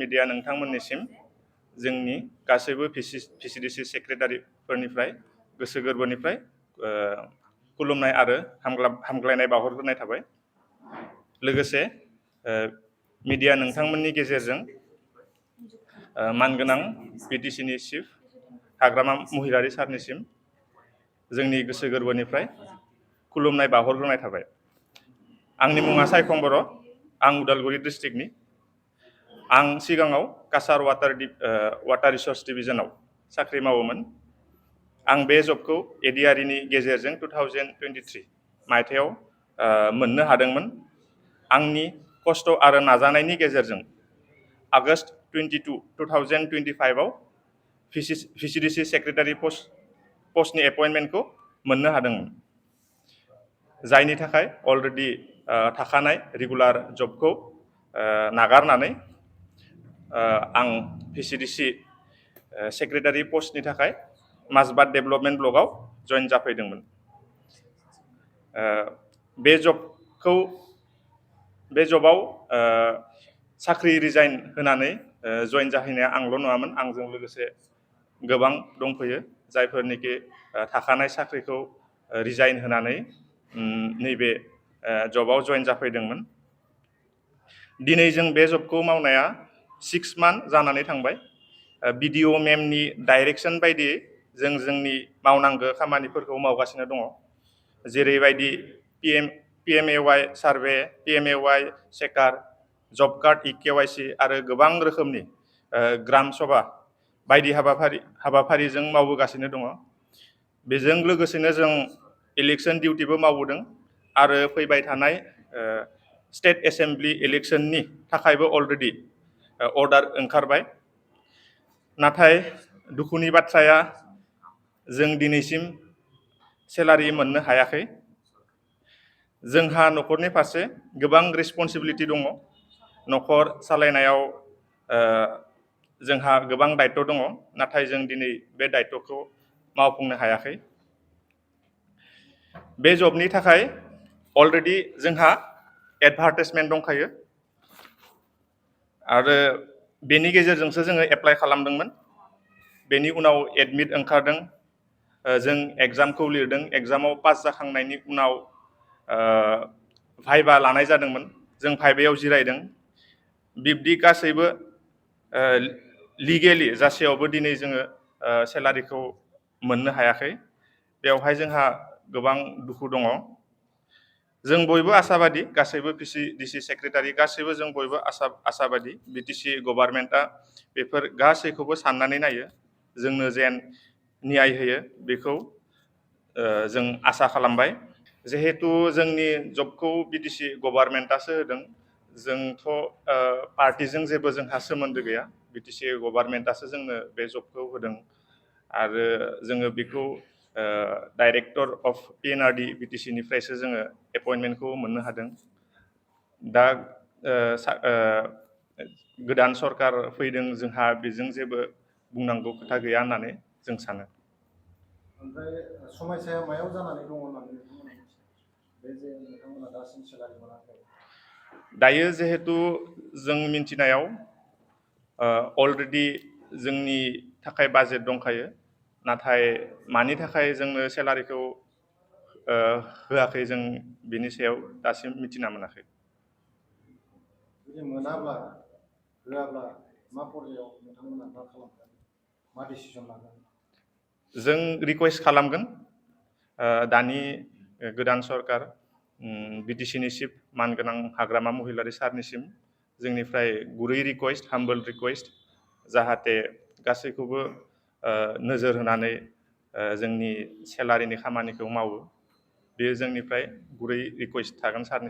Media नोंथांमोननिसिम जोंनि गासैबो भिसिडिसि सेक्रेटारिफोरनिफ्राय गोसो गोरबोनिफ्राय खुलुमनाय आरो हामग्लायनाय बावहरग्रोनाय थाबाय। लोगोसे मिडिया नोंथांमोननि गेजेरजों मानगोनां बिटिसिनि चिफ हाग्रामा महिलारी सारनिसिम जोंनि गोसो गोरबोनिफ्राय खुलुमनाय बावहरग्रोनाय थाबाय। आंनि मुङा सायखं बर', आं उदालगुरि डिस्ट्रिक्टनि। आं सिगाङाव कासार वाटार रिसर्स डिभिजनाव साख्रि मावोमोन। आं बे जबखौ एडिआरइनि गेजेरजों 2023 मायथाइयाव मोननो हादोंमोन। आंनि खस्थ' आरो नाजानायनि गेजेरजों आगस्ट 22, 2025 आव भिसिडिसि सेक्रेटारि पस्टनि एपइन्टमेन्टखौ मोननो हादोंमोन, जायनि थाखाय अलरेडि थाखानाय रेगुलार जबखौ नागारनानै आं भिसिडिसि सेक्रेटारि पस्टनि थाखाय माजबाद डेभेलपमेन्ट ब्लकआव जइन जाफैदोंमोन। बे जबाव साख्रि रिजाइन होनानै जइन जाहैनाया आंल' नङामोन, आंजों लोगोसे गोबां दंफैयो जायफोरनिखि थाखानाय साख्रिखौ रिजाइन होनानै नैबे जबाव जइन जाफैदोंमोन। दिनै जों बे जबखौ मावनाया 6 मान्थ जानानै थांबाय। बिडिअ मेमनि डाइरेक्सन बायदियै जों जोंनि मावनांगौ खामानिफोरखौ मावगासिनो दङ। जेरैबायदि PMAY सार्भे, PMAY चेकार, जब कार्ड EKYC आरो गोबां रोखोमनि ग्राम सभा बायदि हाबाफारिजों मावबोगासिनो दङ। बेजों लोगोसेनो जों इलेक्सन डिउटिबो मावबोदों आरो फैबाय थानाय स्टेट एसेम्ब्लि इलेक्सननि थाखायबो अलरेडि अर्डार ओंखारबाय। नाथाय दुखुनि बाथ्राया जों दिनैसिम सेलारि मोननो हायाखै। जोंहा न'खरनि फारसे गोबां रेसपन्सिबिलिटि दङ। न'खर सालायनायाव जोंहा गोबां दायित्व दङ, नाथाय जों दिनै बे दायित्वखौ मावफुंनो हायाखै। बे जबनि थाखाय अलरेडि जोंहा एडभार्टाइजमेन्ट दंखायो आरो बेनि गेजेरजोंसो जोङो एप्लाइ खालामदोंमोन। बेनि उनाव एडमिट ओंखारदों, जों एग्जामखौ लिरदों। एग्जामाव पास जाखांनायनि उनाव भाइभा लानाय जादोंमोन, जों भाइभायाव जिरायदों। बिब्दि गासैबो लिगेलि जासेयावबो दिनै जोङो सेलारिखौ मोननो हायाखै। बेवहाय जोंहा गोबां दुखु दङ। जों बयबो आसाबादि, गासैबो भिसिडिसि सेक्रेटारि गासैबो जों बयबो आसाबादि बिटिसि गभार्नमेन्टआ बेफोर गासैखौबो साननानै नायो, जोंनो जेन न्याय होयो बेखौ जों आसा खालामबाय। जिहेतु जोंनि जबखौ बिटिसि गभार्नमेन्टआसो होदों, जोंथ' पार्टिजों जेबो जोंहा सोमोन्दो गैया। बिटिसि गभार्नमेन्टआसो जोंनो बे जबखौ होदों आरो जोङो बेखौ डाइरेक्टर अफ PNRD बिटिसिनिफ्रायसो जोङो एपइन्टमेन्टखौ मोननो हादों। दा गोदान सरकार फैदों, जोंहा बेजों जेबो बुंनांगौ खोथा गैया होननानै जों सानो। ओमफ्राय समस्याया मायाव जानानै दङ होननानै नोंथांमोना मिथियो? बे जे नोंथांमोना दासिम सेलारि मोनाखै। दायो जिहेतु जों मिन्थिनायाव अलरेडि जोंनि थाखाय बाजेट दंखायो, नाथाय मानि थाखाय जोंनो सेलारिखौ होआखै जों बिनि सायाव दासिम मिथिना मोनाखै। जुदि मोनाब्ला होआब्ला मा पर्यायाव नोंथांमोना मा खालामगोन, मा डिसिसन लागोन? जों रिकुवेस्ट खालामगोन दानि गोदान सरकार बिटिसिनि चिफ मानगोनां हाग्रामा महिलारी सारनिसिम जोंनिफ्राय गुरै रिकुवेस्ट, हाम्बल रिकुवेस्ट, जाहाथे गासैखौबो नोजोर होनानै जोंनि सेलारिनि खामानिखौ मावो। बेयो जोंनिफ्राय गुरै रिकुवेस्ट थागोन सारनिसिम।